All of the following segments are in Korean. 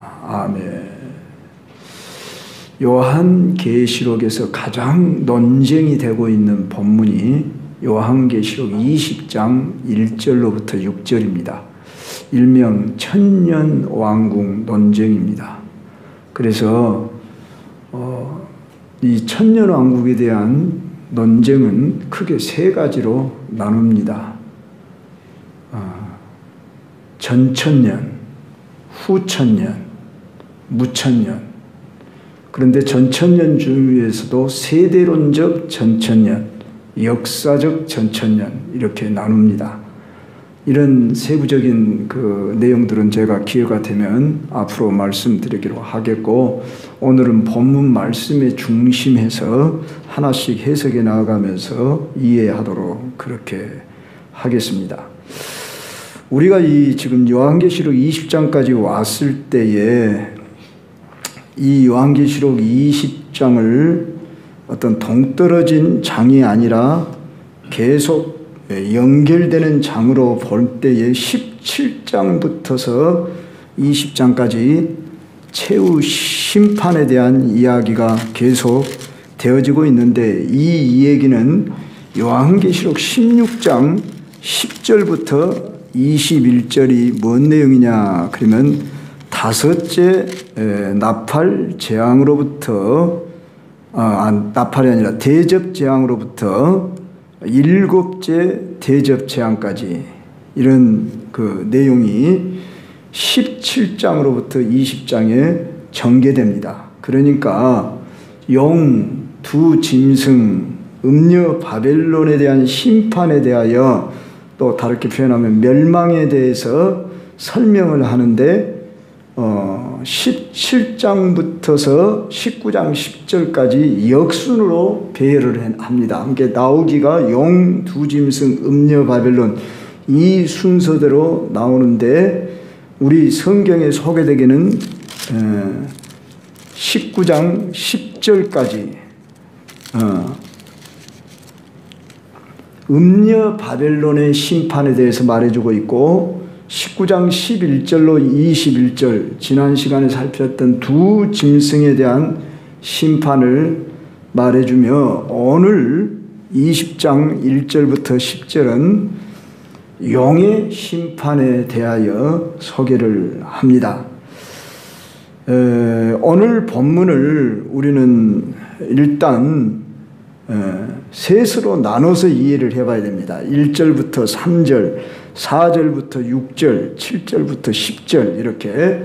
아멘. 요한계시록에서 가장 논쟁이 되고 있는 본문이 요한계시록 20장 1절로부터 6절입니다. 일명 천년왕국 논쟁입니다. 그래서 이 천년왕국에 대한 논쟁은 크게 세 가지로 나눕니다. 전천년, 후천년, 무천년. 그런데 전천년 중에서도 세대론적 전천년, 역사적 전천년 이렇게 나눕니다. 이런 세부적인 그 내용들은 제가 기회가 되면 앞으로 말씀드리기로 하겠고, 오늘은 본문 말씀에 중심해서 하나씩 해석해 나아가면서 이해하도록 그렇게 하겠습니다. 우리가 지금 요한계시록 20장까지 왔을 때에 이 요한계시록 20장을 어떤 동떨어진 장이 아니라 계속 연결되는 장으로 볼 때에 17장부터서 20장까지 최후 심판에 대한 이야기가 계속 되어지고 있는데, 이 얘기는 요한계시록 16장 10절부터 21절이 뭔 내용이냐 그러면, 다섯째 나팔 재앙으로부터 나팔이 아니라 대접 재앙으로부터 일곱째 대접 재앙까지 이런 그 내용이 17장으로부터 20장에 전개됩니다. 그러니까 용, 두 짐승, 음녀 바벨론에 대한 심판에 대하여, 또 다르게 표현하면 멸망에 대해서 설명을 하는데 17장부터서 19장 10절까지 역순으로 배열을 합니다. 그러니까 나오기가 용, 두 짐승, 음녀 바벨론 이 순서대로 나오는데, 우리 성경에 소개되기는 19장 10절까지 음녀 바벨론의 심판에 대해서 말해주고 있고, 19장 11절로 21절 지난 시간에 살폈던 두 짐승에 대한 심판을 말해주며, 오늘 20장 1절부터 10절은 용의 심판에 대하여 소개를 합니다. 오늘 본문을 우리는 일단 셋으로 나눠서 이해를 해봐야 됩니다. 1절부터 3절, 4절부터 6절, 7절부터 10절 이렇게.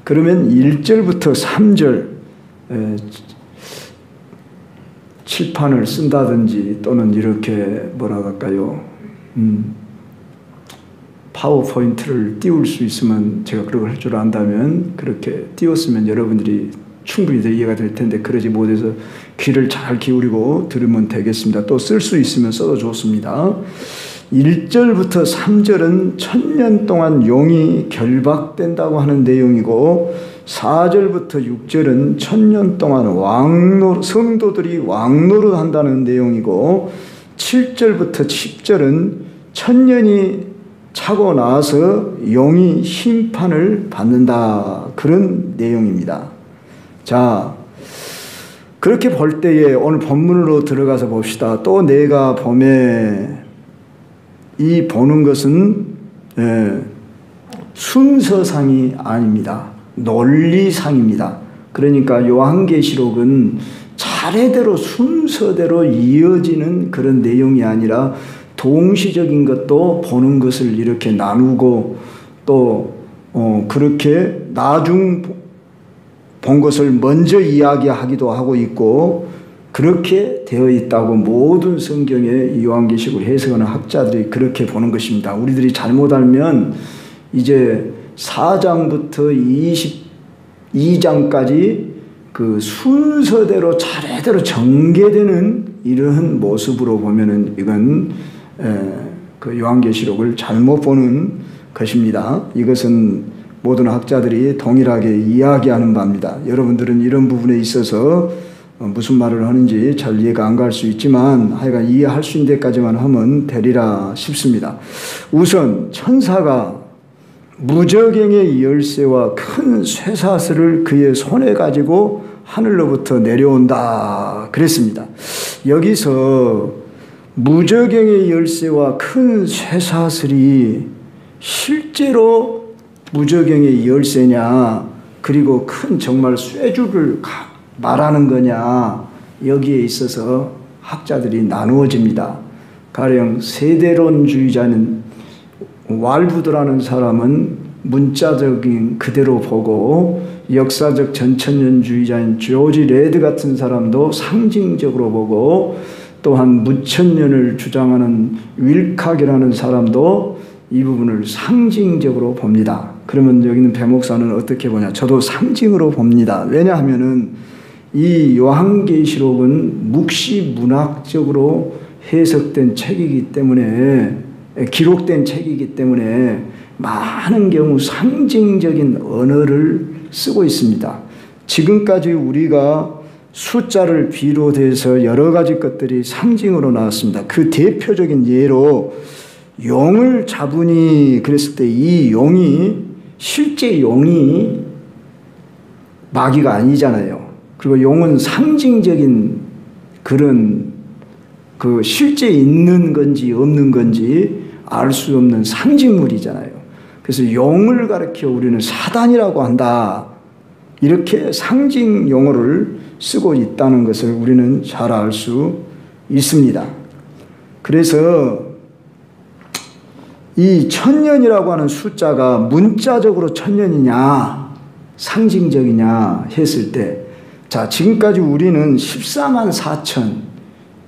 그러면 1절부터 3절 칠판을 쓴다든지, 또는 이렇게 뭐라 할까요, 파워포인트를 띄울 수 있으면, 제가 그걸 할 줄 안다면 그렇게 띄웠으면 여러분들이 충분히 더 이해가 될 텐데, 그러지 못해서 귀를 잘 기울이고 들으면 되겠습니다. 또 쓸 수 있으면 써도 좋습니다. 1절부터 3절은 천년 동안 용이 결박된다고 하는 내용이고, 4절부터 6절은 천년 동안 성도들이 왕노릇 한다는 내용이고, 7절부터 10절은 천년이 차고 나서 용이 심판을 받는다, 그런 내용입니다. 자, 그렇게 볼 때에 오늘 본문으로 들어가서 봅시다. 또 내가 봄에, 이 보는 것은 순서상이 아닙니다. 논리상입니다. 그러니까 요한계시록은 차례대로 순서대로 이어지는 그런 내용이 아니라, 동시적인 것도 보는 것을 이렇게 나누고, 또 그렇게 나중 본 것을 먼저 이야기하기도 하고 있고, 그렇게 되어 있다고 모든 성경의 요한계시록을 해석하는 학자들이 그렇게 보는 것입니다. 우리들이 잘못 알면 이제 4장부터 22장까지 그 순서대로 차례대로 전개되는 이러한 모습으로 보면은 이건 그 요한계시록을 잘못 보는 것입니다. 이것은 모든 학자들이 동일하게 이야기하는 바입니다. 여러분들은 이런 부분에 있어서 무슨 말을 하는지 잘 이해가 안 갈 수 있지만, 하여간 이해할 수 있는 데까지만 하면 되리라 싶습니다. 우선 천사가 무저갱의 열쇠와 큰 쇠사슬을 그의 손에 가지고 하늘로부터 내려온다 그랬습니다. 여기서 무저갱의 열쇠와 큰 쇠사슬이 실제로 무저갱의 열쇠냐, 그리고 큰 정말 쇠줄을 말하는 거냐, 여기에 있어서 학자들이 나누어집니다. 가령 세대론주의자는 왈부드라는 사람은 문자적인 그대로 보고, 역사적 전천년주의자인 조지 레드 같은 사람도 상징적으로 보고, 또한 무천년을 주장하는 윌칵이라는 사람도 이 부분을 상징적으로 봅니다. 그러면 여기는 배 목사는 어떻게 보냐? 저도 상징으로 봅니다. 왜냐하면은 이 요한계시록은 묵시문학적으로 해석된 책이기 때문에, 기록된 책이기 때문에 많은 경우 상징적인 언어를 쓰고 있습니다. 지금까지 우리가 숫자를 비롯해서 여러 가지 것들이 상징으로 나왔습니다. 그 대표적인 예로 용을 잡으니 그랬을 때 이 용이 실제 용이 마귀가 아니잖아요. 그리고 용은 상징적인 그런 그 실제 있는 건지 없는 건지 알 수 없는 상징물이잖아요. 그래서 용을 가리켜 우리는 사단이라고 한다, 이렇게 상징 용어를 쓰고 있다는 것을 우리는 잘 알 수 있습니다. 그래서 이 천년이라고 하는 숫자가 문자적으로 천년이냐 상징적이냐 했을 때, 자, 지금까지 우리는 14만 4천,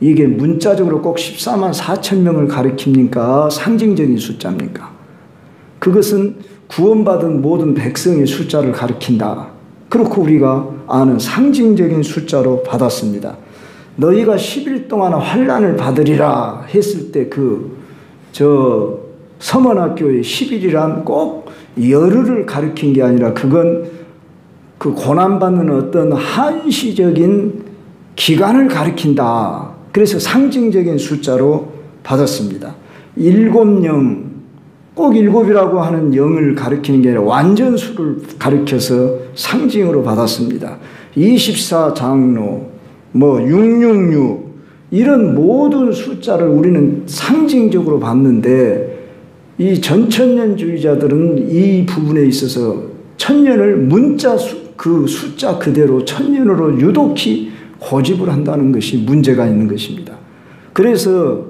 이게 문자적으로 꼭 14만 4천 명을 가리킵니까? 상징적인 숫자입니까? 그것은 구원받은 모든 백성의 숫자를 가리킨다, 그렇고 우리가 아는 상징적인 숫자로 받았습니다. 너희가 10일 동안 환난을 받으리라 했을 때 서머학교의 10일이란 꼭 열흘을 가리킨 게 아니라 그건 그 고난받는 어떤 한시적인 기간을 가리킨다. 그래서 상징적인 숫자로 받았습니다. 7영, 꼭 7이라고 하는 영을 가리키는 게 아니라 완전수를 가리켜서 상징으로 받았습니다. 24장로, 666, 이런 모든 숫자를 우리는 상징적으로 봤는데, 이 전천년주의자들은 이 부분에 있어서 천년을 문자 그 숫자 그대로 천년으로 유독히 고집을 한다는 것이 문제가 있는 것입니다. 그래서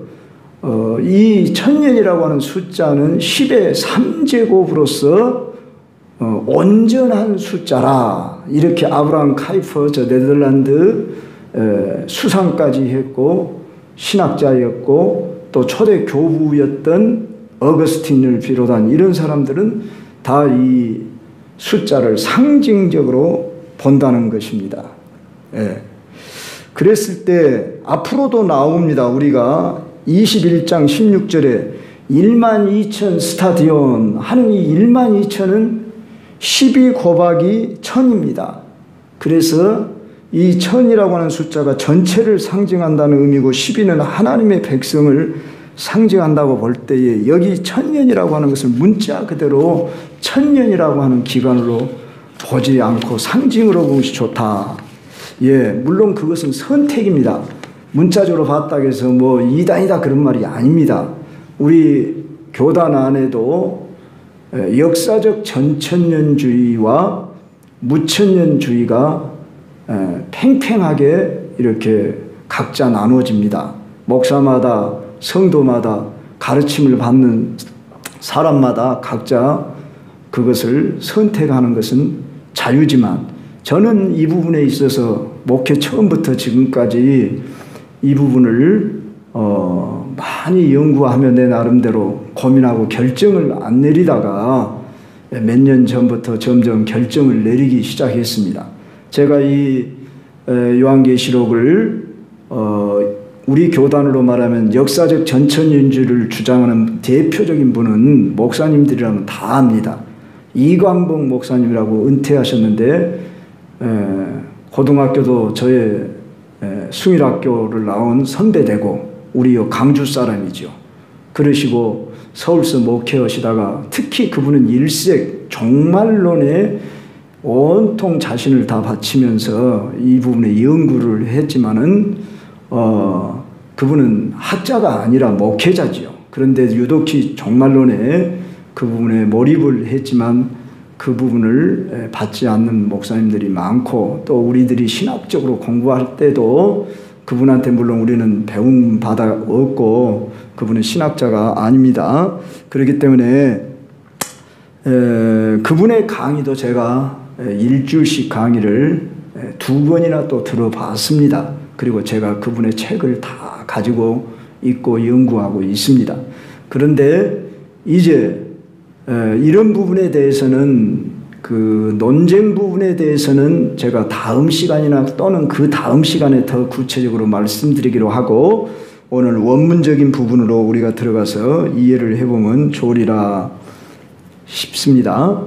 이 천년이라고 하는 숫자는 10의 3제곱으로서 온전한 숫자라, 이렇게 아브라함 카이퍼 저 네덜란드 수상까지 했고 신학자였고 또 초대 교부였던 어거스틴을 비롯한 이런 사람들은 다 이 숫자를 상징적으로 본다는 것입니다. 예. 그랬을 때 앞으로도 나옵니다. 우리가 21장 16절에 12,000 스타디온 하는 이 12,000은 12 곱하기 1000입니다. 그래서 이 1000이라고 하는 숫자가 전체를 상징한다는 의미고 12는 하나님의 백성을 상징한다고 볼 때에 여기 천년이라고 하는 것을 문자 그대로 천년이라고 하는 기간으로 보지 않고 상징으로 보는 것이 좋다. 예, 물론 그것은 선택입니다. 문자적으로 봤다고 해서 이단이다 그런 말이 아닙니다. 우리 교단 안에도 역사적 전천년주의와 무천년주의가 팽팽하게 이렇게 각자 나누어집니다. 목사마다 성도마다 가르침을 받는 사람마다 각자 그것을 선택하는 것은 자유지만, 저는 이 부분에 있어서 목회 처음부터 지금까지 이 부분을 많이 연구하며 내 나름대로 고민하고 결정을 안 내리다가 몇 년 전부터 점점 결정을 내리기 시작했습니다. 제가 이 요한계시록을 우리 교단으로 말하면 역사적 전천년주를 주장하는 대표적인 분은 목사님들이라면 다 압니다. 이광복 목사님이라고 은퇴하셨는데 고등학교도 저의 숭일학교를 나온 선배되고 우리 강주 사람이죠. 그러시고 서울서 목회하시다가 특히 그분은 일색 종말론에 온통 자신을 다 바치면서 이 부분에 연구를 했지만은 그분은 학자가 아니라 목회자지요. 그런데 유독히 종말론에 그 부분에 몰입을 했지만 그 부분을 받지 않는 목사님들이 많고, 또 우리들이 신학적으로 공부할 때도 그분한테 물론 우리는 배움 받아 얻고 그분은 신학자가 아닙니다. 그렇기 때문에 그분의 강의도 제가 일주일씩 강의를 2번이나 또 들어봤습니다. 그리고 제가 그분의 책을 다 가지고 있고 연구하고 있습니다. 그런데 이제 이런 부분에 대해서는, 그 논쟁 부분에 대해서는 제가 다음 시간이나 또는 그 다음 시간에 더 구체적으로 말씀드리기로 하고, 오늘 원문적인 부분으로 우리가 들어가서 이해를 해보면 좋으리라 싶습니다.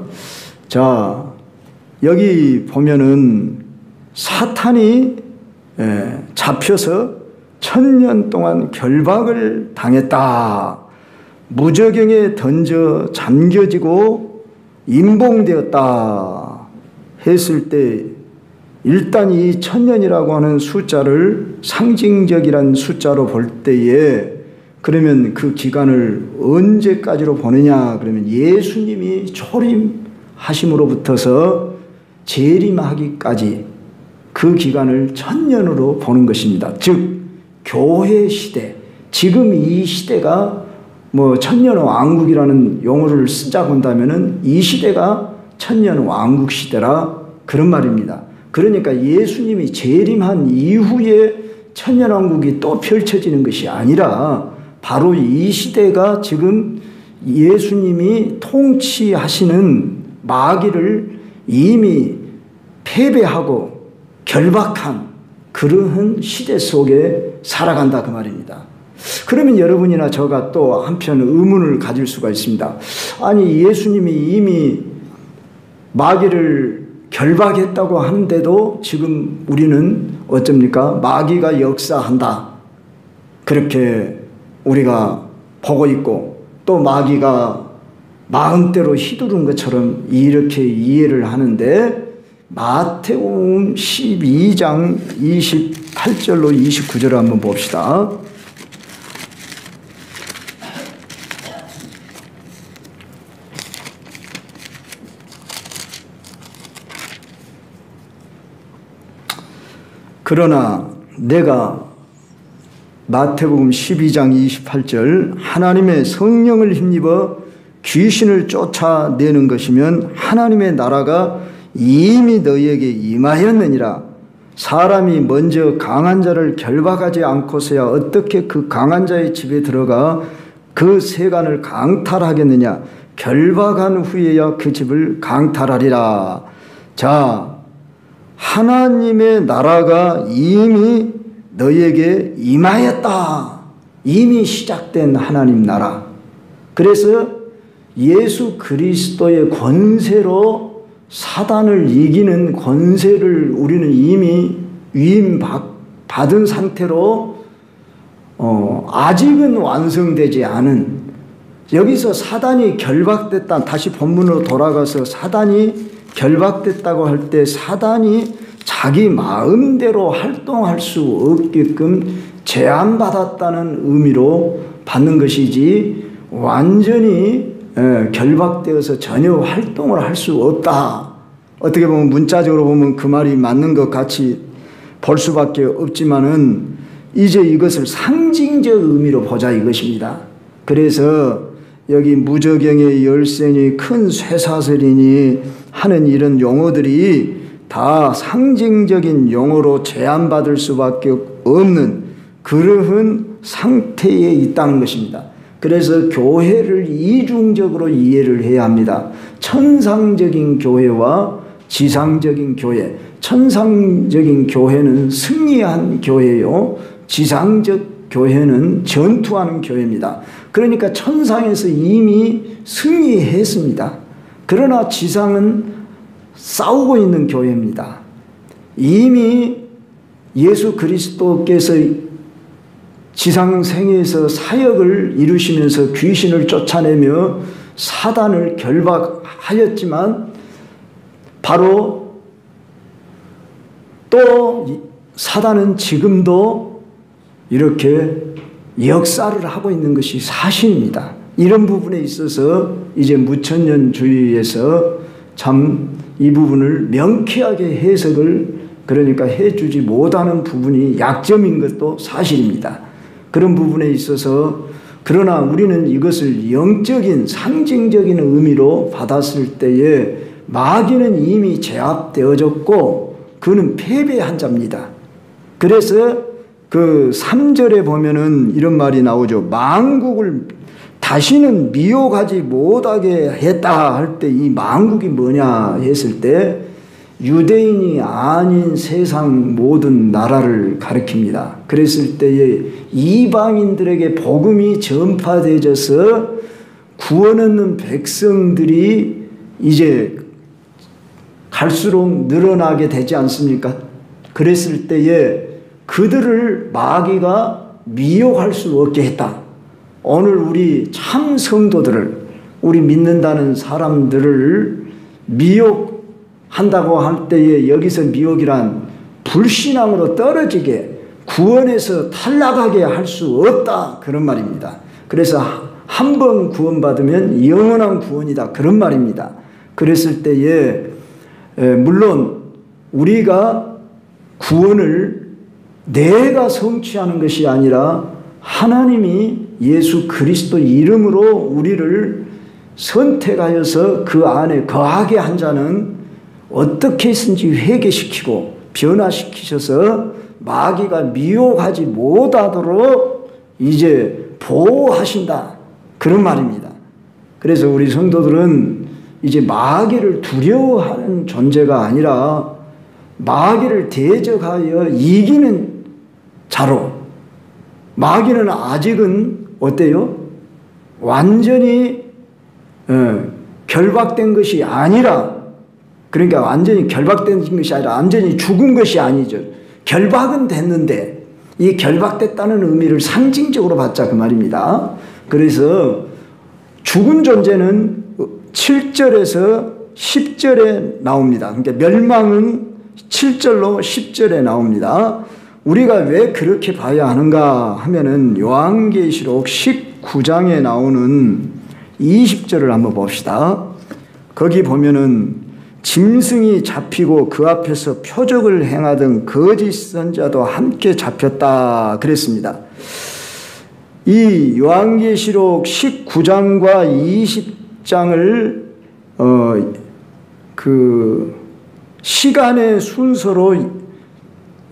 자, 여기 보면은 사탄이 잡혀서 1000년 동안 결박을 당했다. 무저경에 던져 잠겨지고 임봉되었다 했을 때, 일단 이 1000년이라고 하는 숫자를 상징적이란 숫자로 볼 때에, 그러면 그 기간을 언제까지로 보느냐? 그러면 예수님이 초림하심으로부터서 재림하기까지 그 기간을 1000년으로 보는 것입니다. 즉 교회 시대, 지금 이 시대가 뭐 천년왕국이라는 용어를 쓰자고 한다면은 이 시대가 천년왕국 시대라 그런 말입니다. 그러니까 예수님이 재림한 이후에 천년왕국이 또 펼쳐지는 것이 아니라 바로 이 시대가 지금 예수님이 통치하시는 마귀를 이미 패배하고 결박한 그러한 시대 속에 살아간다 그 말입니다. 그러면 여러분이나 저가 또 한편 의문을 가질 수가 있습니다. 아니, 예수님이 이미 마귀를 결박했다고 하는데도 지금 우리는 어쩝니까? 마귀가 역사한다, 그렇게 우리가 보고 있고, 또 마귀가 마음대로 휘두른 것처럼 이렇게 이해를 하는데, 마태복음 12장 28절로 29절을 한번 봅시다. 그러나 내가, 마태복음 12장 28절, 하나님의 성령을 힘입어 귀신을 쫓아내는 것이면 하나님의 나라가 이미 너희에게 임하였느니라. 사람이 먼저 강한 자를 결박하지 않고서야 어떻게 그 강한 자의 집에 들어가 그 세간을 강탈하겠느냐? 결박한 후에야 그 집을 강탈하리라. 자, 하나님의 나라가 이미 너희에게 임하였다. 이미 시작된 하나님 나라. 그래서 예수 그리스도의 권세로 사단을 이기는 권세를 우리는 이미 위임받은 상태로 아직은 완성되지 않은, 여기서 사단이 결박됐다, 다시 본문으로 돌아가서 사단이 결박됐다고 할 때 사단이 자기 마음대로 활동할 수 없게끔 제한받았다는 의미로 받는 것이지, 완전히 결박되어서 전혀 활동을 할 수 없다. 어떻게 보면 문자적으로 보면 그 말이 맞는 것 같이 볼 수밖에 없지만은 이제 이것을 상징적 의미로 보자 이것입니다. 그래서 여기 무저경의 열쇠니 큰 쇠사슬이니 하는 이런 용어들이 다 상징적인 용어로 제한받을 수밖에 없는 그러한 상태에 있다는 것입니다. 그래서 교회를 이중적으로 이해를 해야 합니다. 천상적인 교회와 지상적인 교회. 천상적인 교회는 승리한 교회요, 지상적 교회는 전투하는 교회입니다. 그러니까 천상에서 이미 승리했습니다. 그러나 지상은 싸우고 있는 교회입니다. 이미 예수 그리스도께서 지상생에서 사역을 이루시면서 귀신을 쫓아내며 사단을 결박하였지만 바로 또 사단은 지금도 이렇게 역사를 하고 있는 것이 사실입니다. 이런 부분에 있어서 이제 무천년주의에서 참 이 부분을 명쾌하게 해석을 그러니까 해주지 못하는 부분이 약점인 것도 사실입니다. 그런 부분에 있어서 그러나 우리는 이것을 영적인 상징적인 의미로 받았을 때에 마귀는 이미 제압되어졌고 그는 패배한 자입니다. 그래서 그 3절에 보면은 이런 말이 나오죠. 만국을 다시는 미혹하지 못하게 했다 할 때 이 만국이 뭐냐 했을 때 유대인이 아닌 세상 모든 나라를 가리킵니다. 그랬을 때에 이방인들에게 복음이 전파되어져서 구원 얻는 백성들이 이제 갈수록 늘어나게 되지 않습니까? 그랬을 때에 그들을 마귀가 미혹할 수 없게 했다. 오늘 우리 참 성도들을 우리 믿는다는 사람들을 미혹한다고 할 때에 여기서 미혹이란 불신앙으로 떨어지게 구원에서 탈락하게 할 수 없다 그런 말입니다. 그래서 한 번 구원받으면 영원한 구원이다 그런 말입니다. 그랬을 때에 물론 우리가 구원을 내가 성취하는 것이 아니라 하나님이 예수 그리스도 이름으로 우리를 선택하여서 그 안에 거하게 한 자는 어떻게 해서든지 회개시키고 변화시키셔서 마귀가 미혹하지 못하도록 이제 보호하신다 그런 말입니다. 그래서 우리 성도들은 이제 마귀를 두려워하는 존재가 아니라 마귀를 대적하여 이기는 자로 마귀는 아직은 어때요? 완전히 결박된 것이 아니라 그러니까 완전히 결박된 것이 아니라 완전히 죽은 것이 아니죠. 결박은 됐는데 이 결박됐다는 의미를 상징적으로 받자 그 말입니다. 그래서 죽은 존재는 7절에서 10절에 나옵니다. 그러니까 멸망은 7절로 10절에 나옵니다. 우리가 왜 그렇게 봐야 하는가 하면은 요한계시록 19장에 나오는 20절을 한번 봅시다. 거기 보면은 짐승이 잡히고 그 앞에서 표적을 행하던 거짓 선자도 함께 잡혔다 그랬습니다. 이 요한계시록 19장과 20장을 그 시간의 순서로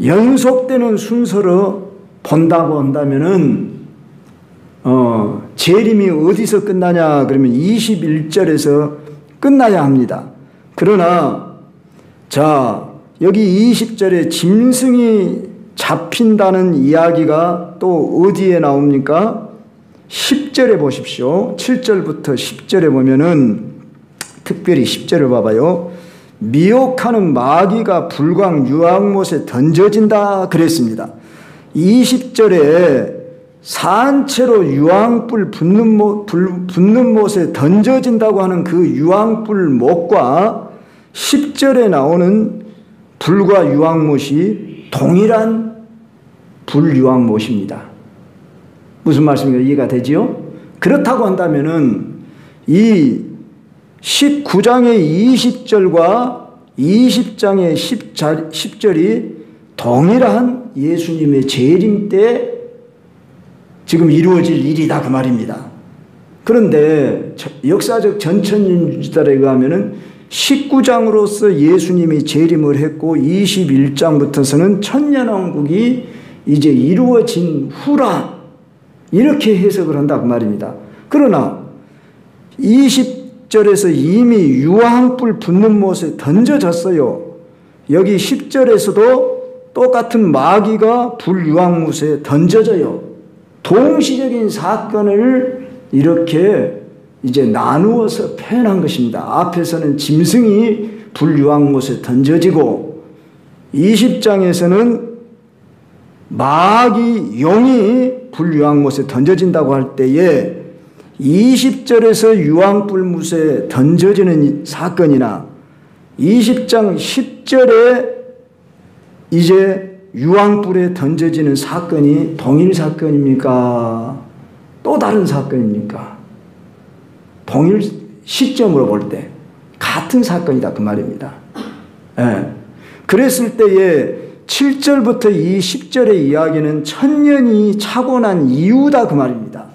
연속되는 순서로 본다고 한다면은 재림이 어디서 끝나냐 그러면 21절에서 끝나야 합니다. 그러나 자 여기 20절에 짐승이 잡힌다는 이야기가 또 어디에 나옵니까? 10절에 보십시오. 7절부터 10절에 보면은 특별히 10절을 봐봐요. 미혹하는 마귀가 불광 유황못에 던져진다 그랬습니다. 20절에 산채로 유황불 붙는 못에 던져진다고 하는 그 유황불 못과 10절에 나오는 불과 유황못이 동일한 불유황못입니다. 무슨 말씀인가 이해가 되지요? 그렇다고 한다면은 이 19장의 20절과 20장의 10절이 동일한 예수님의 재림 때 지금 이루어질 일이다 그 말입니다. 그런데 역사적 전천년주들에 의하면은 19장으로서 예수님이 재림을 했고 21장부터서는 천년왕국이 이제 이루어진 후라 이렇게 해석을 한다 그 말입니다. 그러나 20절에서 이미 유황불 붙는 못에 던져졌어요. 여기 10절에서도 똑같은 마귀가 불유황못에 던져져요. 동시적인 사건을 이렇게 이제 나누어서 표현한 것입니다. 앞에서는 짐승이 불유황못에 던져지고 20장에서는 마귀 용이 불유황못에 던져진다고 할 때에 20절에서 유황불못에 던져지는 사건이나 20장 10절에 이제 유황불에 던져지는 사건이 동일 사건입니까? 또 다른 사건입니까? 동일 시점으로 볼 때 같은 사건이다 그 말입니다. 예. 그랬을 때에 7절부터 이 10절의 이야기는 천년이 차고 난 이유다 그 말입니다.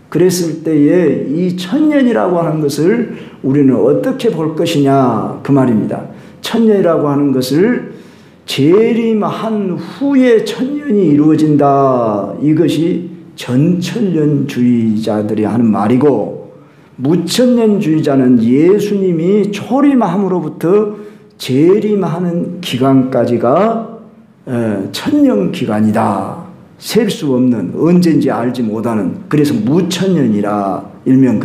그랬을 때에 이 천년이라고 하는 것을 우리는 어떻게 볼 것이냐 그 말입니다. 천년이라고 하는 것을 재림한 후에 천년이 이루어진다. 이것이 전천년주의자들이 하는 말이고, 무천년주의자는 예수님이 초림함으로부터 재림하는 기간까지가 천년 기간이다. 셀 수 없는, 언제인지 알지 못하는, 그래서 무천년이라 일명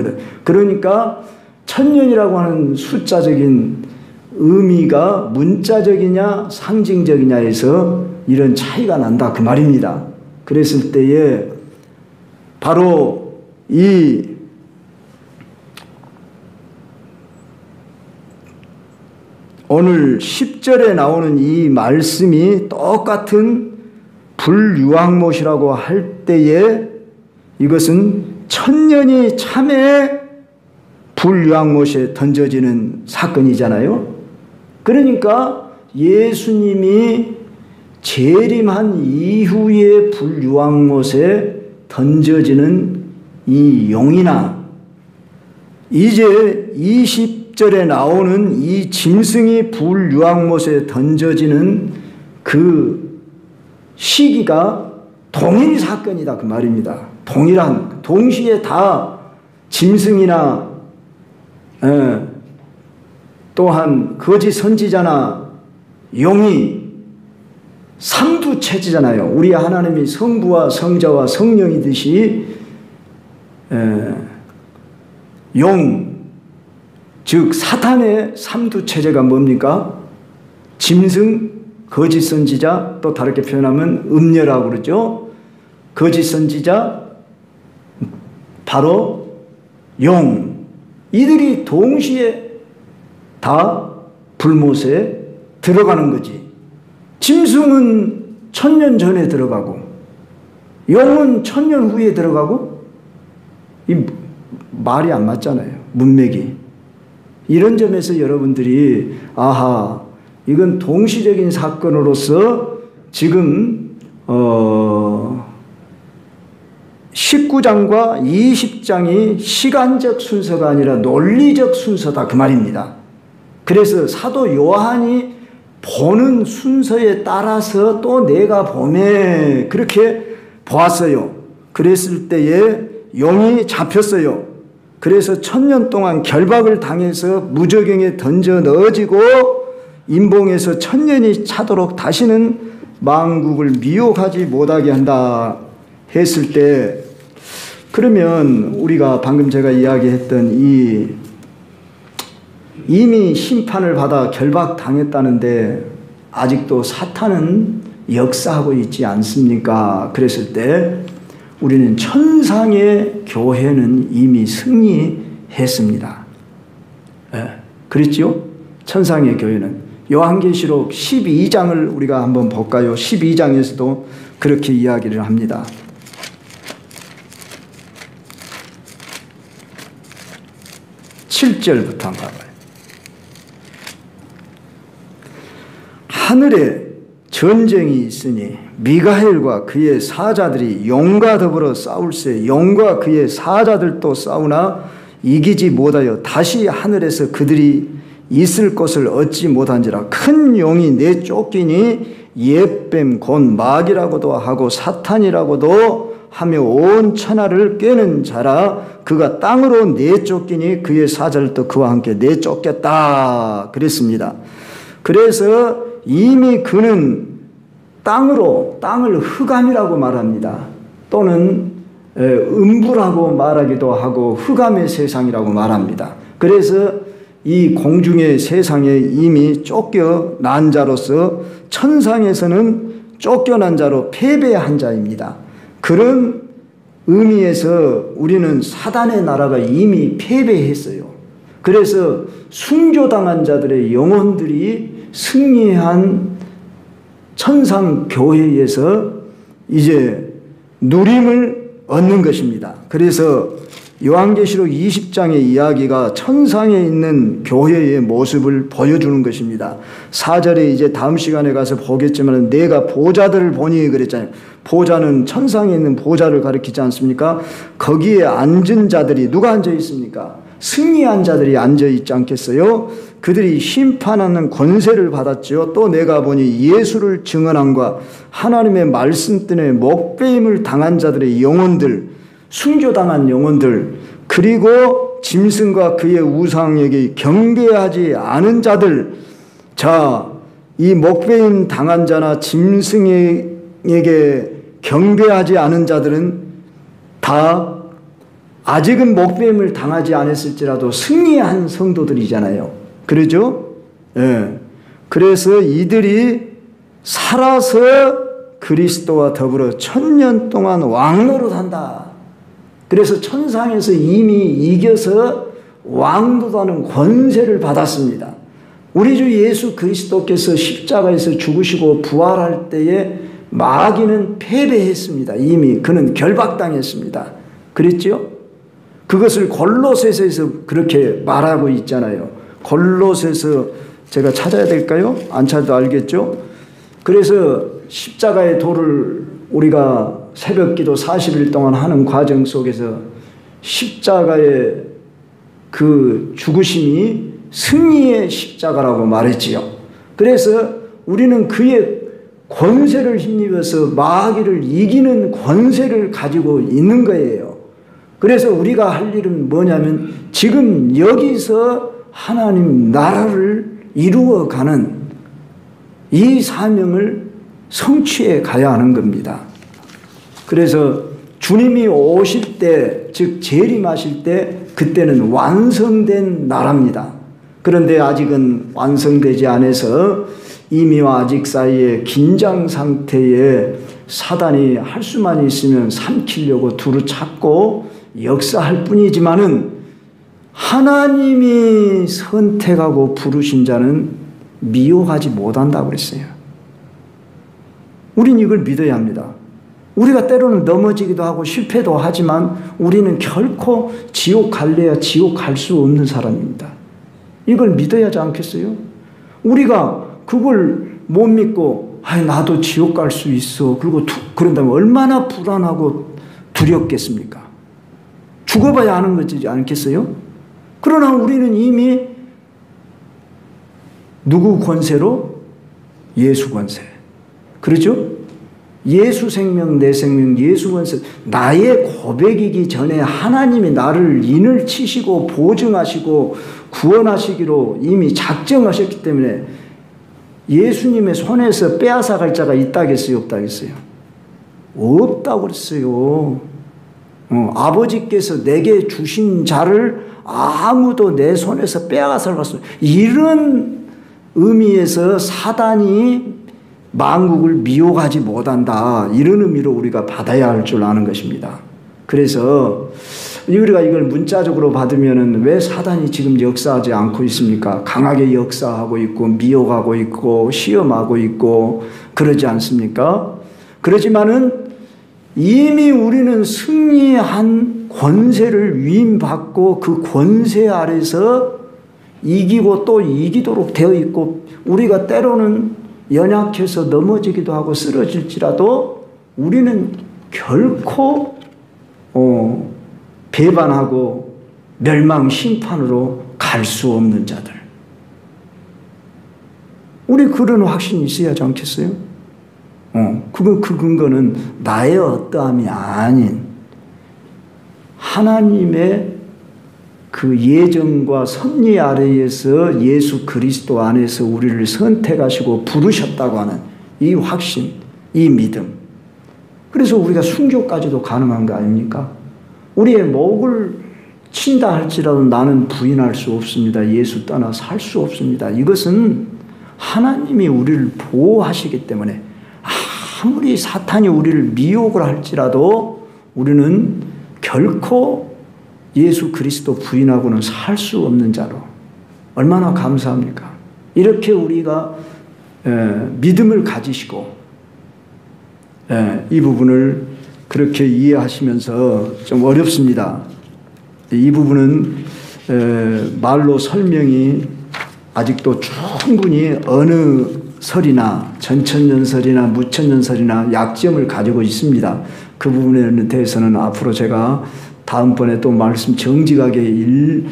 그러니까 천년이라고 하는 숫자적인 의미가 문자적이냐 상징적이냐에서 이런 차이가 난다 그 말입니다. 그랬을 때에 바로 이 오늘 10절에 나오는 이 말씀이 똑같은 불유황못이라고 할 때에 이것은 천년이 참에 불유황못에 던져지는 사건이잖아요. 그러니까 예수님이 재림한 이후에 불유황못에 던져지는 이 용이나 이제 20절에 나오는 이 짐승이 불유황못에 던져지는 그 시기가 동일 사건이다 그 말입니다. 동일한, 동시에 다 짐승이나 또한 거짓 선지자나 용이 삼두체제잖아요. 우리 하나님이 성부와 성자와 성령이듯이 용, 즉 사탄의 삼두체제가 뭡니까? 짐승, 거짓 선지자, 또 다르게 표현하면 음녀라고 그러죠. 거짓 선지자, 바로 용, 이들이 동시에 다 불못에 들어가는 거지. 짐승은 천년 전에 들어가고 용은 천년 후에 들어가고, 이 말이 안 맞잖아요. 문맥이. 이런 점에서 여러분들이 아하, 이건 동시적인 사건으로서 지금 19장과 20장이 시간적 순서가 아니라 논리적 순서다 그 말입니다. 그래서 사도 요한이 보는 순서에 따라서 또 내가 보매 그렇게 보았어요. 그랬을 때에 용이 잡혔어요. 그래서 천년 동안 결박을 당해서 무저경에 던져 넣어지고 임봉에서 천년이 차도록 다시는 만국을 미혹하지 못하게 한다 했을 때, 그러면 우리가 방금 제가 이야기했던 이미 심판을 받아 결박당했다는데 아직도 사탄은 역사하고 있지 않습니까? 그랬을 때 우리는 천상의 교회는 이미 승리했습니다. 그랬죠? 천상의 교회는. 요한계시록 12장을 우리가 한번 볼까요? 12장에서도 그렇게 이야기를 합니다. 7절부터 한번 봐봐요. 하늘에 전쟁이 있으니 미가엘과 그의 사자들이 용과 더불어 싸울세 용과 그의 사자들도 싸우나 이기지 못하여 다시 하늘에서 그들이 있을 곳을 얻지 못한지라. 큰 용이 내쫓기니 옛뱀 곧 마귀라고도 하고 사탄이라고도 하며 온 천하를 꿰는 자라. 그가 땅으로 내쫓기니 그의 사자들도 그와 함께 내쫓겠다 그랬습니다. 그래서 이미 그는 땅을 흑암이라고 말합니다. 또는 음부라고 말하기도 하고 흑암의 세상이라고 말합니다. 그래서 이 공중의 세상에 이미 쫓겨난 자로서 천상에서는 쫓겨난 자로 패배한 자입니다. 그런 의미에서 우리는 사단의 나라가 이미 패배했어요. 그래서 순교당한 자들의 영혼들이 승리한 천상교회에서 이제 누림을 얻는 것입니다. 그래서 요한계시록 20장의 이야기가 천상에 있는 교회의 모습을 보여주는 것입니다. 4절에 이제 다음 시간에 가서 보겠지만 내가 보좌들을 보니 그랬잖아요. 보좌는 천상에 있는 보좌를 가리키지 않습니까? 거기에 앉은 자들이 누가 앉아 있습니까? 승리한 자들이 앉아 있지 않겠어요? 그들이 심판하는 권세를 받았죠. 또 내가 보니 예수를 증언함과 하나님의 말씀 때문에 목배임을 당한 자들의 영혼들, 순교당한 영혼들, 그리고 짐승과 그의 우상에게 경배하지 않은 자들. 자, 이 목배임 당한 자나 짐승에게 경배하지 않은 자들은 다 아직은 목배임을 당하지 않았을지라도 승리한 성도들이잖아요. 그러죠? 예. 그래서 이들이 살아서 그리스도와 더불어 1000년 동안 왕노릇한다. 그래서 천상에서 이미 이겨서 왕도하는 권세를 받았습니다. 우리 주 예수 그리스도께서 십자가에서 죽으시고 부활할 때에 마귀는 패배했습니다. 이미 그는 결박당했습니다. 그랬죠? 그것을 골로새서에서 그렇게 말하고 있잖아요. 골로새서 제가 찾아야 될까요? 안 찾아도 알겠죠? 그래서 십자가의 도를 우리가 새벽기도 40일 동안 하는 과정 속에서 십자가의 그 죽으심이 승리의 십자가라고 말했지요. 그래서 우리는 그의 권세를 힘입어서 마귀를 이기는 권세를 가지고 있는 거예요. 그래서 우리가 할 일은 뭐냐면 지금 여기서 하나님 나라를 이루어가는 이 사명을 성취해 가야 하는 겁니다. 그래서 주님이 오실 때, 즉 재림하실 때 그때는 완성된 나라입니다. 그런데 아직은 완성되지 않아서 이미와 아직 사이에 긴장 상태에 사단이 할 수만 있으면 삼키려고 두루 찾고 역사할 뿐이지만은 하나님이 선택하고 부르신 자는 미혹하지 못한다고 그랬어요. 우린 이걸 믿어야 합니다. 우리가 때로는 넘어지기도 하고 실패도 하지만 우리는 결코 지옥 갈래야 지옥 갈 수 없는 사람입니다. 이걸 믿어야 하지 않겠어요? 우리가 그걸 못 믿고 나도 지옥 갈 수 있어. 그리고 그런다면 얼마나 불안하고 두렵겠습니까? 죽어봐야 하는 거지 않겠어요? 그러나 우리는 이미 누구 권세로? 예수 권세. 그렇죠? 예수 생명, 내 생명, 예수 권세. 나의 고백이기 전에 하나님이 나를 인을 치시고 보증하시고 구원하시기로 이미 작정하셨기 때문에 예수님의 손에서 빼앗아갈 자가 있다겠어요? 없다겠어요? 없다고 그랬어요. 아버지께서 내게 주신 자를 아무도 내 손에서 빼앗아갈 수 없어요. 이런 의미에서 사단이 만국을 미혹하지 못한다. 이런 의미로 우리가 받아야 할 줄 아는 것입니다. 그래서 우리가 이걸 문자적으로 받으면 왜 사단이 지금 역사하지 않고 있습니까? 강하게 역사하고 있고 미혹하고 있고 시험하고 있고 그러지 않습니까? 그렇지만은 이미 우리는 승리한 권세를 위임받고 그 권세 아래서 이기고 또 이기도록 되어 있고 우리가 때로는 연약해서 넘어지기도 하고 쓰러질지라도 우리는 결코 배반하고 멸망 심판으로 갈 수 없는 자들. 우리 그런 확신이 있어야 하지 않겠어요? 그 근거는 나의 어떠함이 아닌 하나님의 그 예정과 섭리 아래에서 예수 그리스도 안에서 우리를 선택하시고 부르셨다고 하는 이 확신, 이 믿음. 그래서 우리가 순교까지도 가능한 거 아닙니까? 우리의 목을 친다 할지라도 나는 부인할 수 없습니다. 예수 떠나 살 수 없습니다. 이것은 하나님이 우리를 보호하시기 때문에 아무리 사탄이 우리를 미혹을 할지라도 우리는 결코 예수 그리스도 부인하고는 살 수 없는 자로. 얼마나 감사합니까? 이렇게 우리가 믿음을 가지시고 이 부분을 그렇게 이해하시면서 좀 어렵습니다. 이 부분은 말로 설명이 아직도 충분히 어느 설이나 전천년설이나 무천년설이나 약점을 가지고 있습니다. 그 부분에 대해서는 앞으로 제가 다음번에 또 말씀 정직하게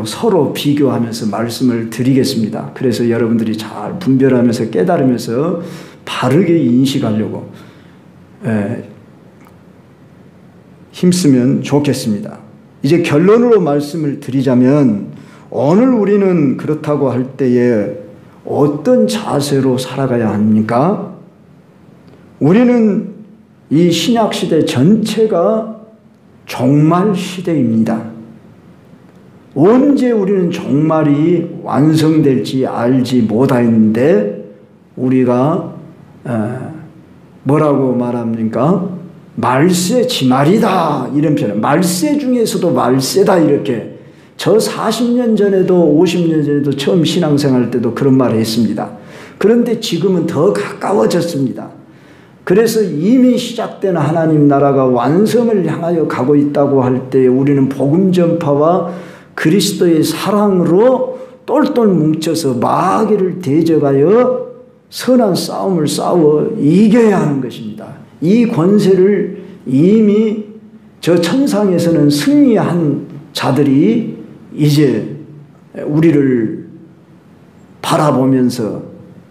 서로 비교하면서 말씀을 드리겠습니다. 그래서 여러분들이 잘 분별하면서 깨달으면서 바르게 인식하려고 힘쓰면 좋겠습니다. 이제 결론으로 말씀을 드리자면 오늘 우리는 그렇다고 할 때에 어떤 자세로 살아가야 합니까? 우리는 이 신약시대 전체가 종말 시대입니다. 언제 우리는 종말이 완성될지 알지 못하는데 우리가 뭐라고 말합니까? 말세 지말이다 이런 표현. 말세 중에서도 말세다 이렇게. 저 40년 전에도 50년 전에도 처음 신앙생활 때도 그런 말을 했습니다. 그런데 지금은 더 가까워졌습니다. 그래서 이미 시작된 하나님 나라가 완성을 향하여 가고 있다고 할 때 우리는 복음 전파와 그리스도의 사랑으로 똘똘 뭉쳐서 마귀를 대적하여 선한 싸움을 싸워 이겨야 하는 것입니다. 이 권세를 이미 저 천상에서는 승리한 자들이 이제 우리를 바라보면서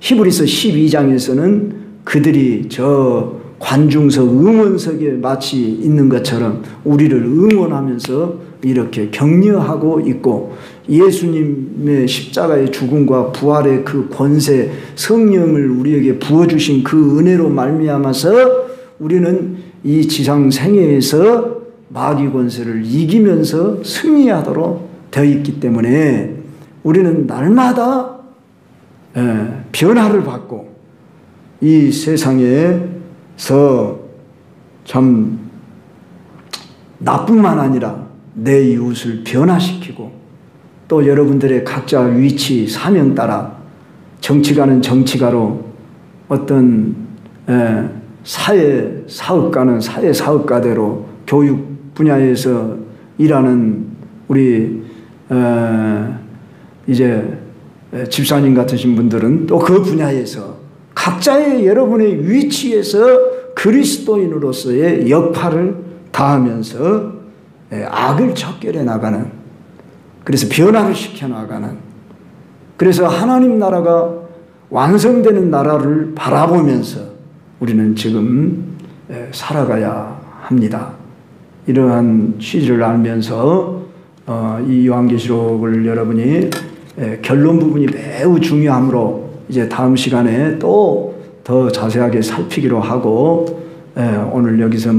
히브리서 12장에서는 그들이 저 관중석 응원석에 마치 있는 것처럼 우리를 응원하면서 이렇게 격려하고 있고 예수님의 십자가의 죽음과 부활의 그 권세 성령을 우리에게 부어주신 그 은혜로 말미암아서 우리는 이 지상 생애에서 마귀 권세를 이기면서 승리하도록 되어 있기 때문에 우리는 날마다 변화를 받고 이 세상에서 참 나뿐만 아니라 내 이웃을 변화시키고 또 여러분들의 각자 위치 사명 따라 정치가는 정치가로 어떤 사회 사업가는 사회 사업가대로 교육 분야에서 일하는 우리 이제 집사님 같으신 분들은 또 그 분야에서 각자의 여러분의 위치에서 그리스도인으로서의 역할을 다하면서 악을 척결해 나가는, 그래서 변화를 시켜 나가는, 그래서 하나님 나라가 완성되는 나라를 바라보면서 우리는 지금 살아가야 합니다. 이러한 취지를 알면서 이 요한계시록을 여러분이 결론 부분이 매우 중요하므로 이제 다음 시간에 또 더 자세하게 살피기로 하고 오늘 여기서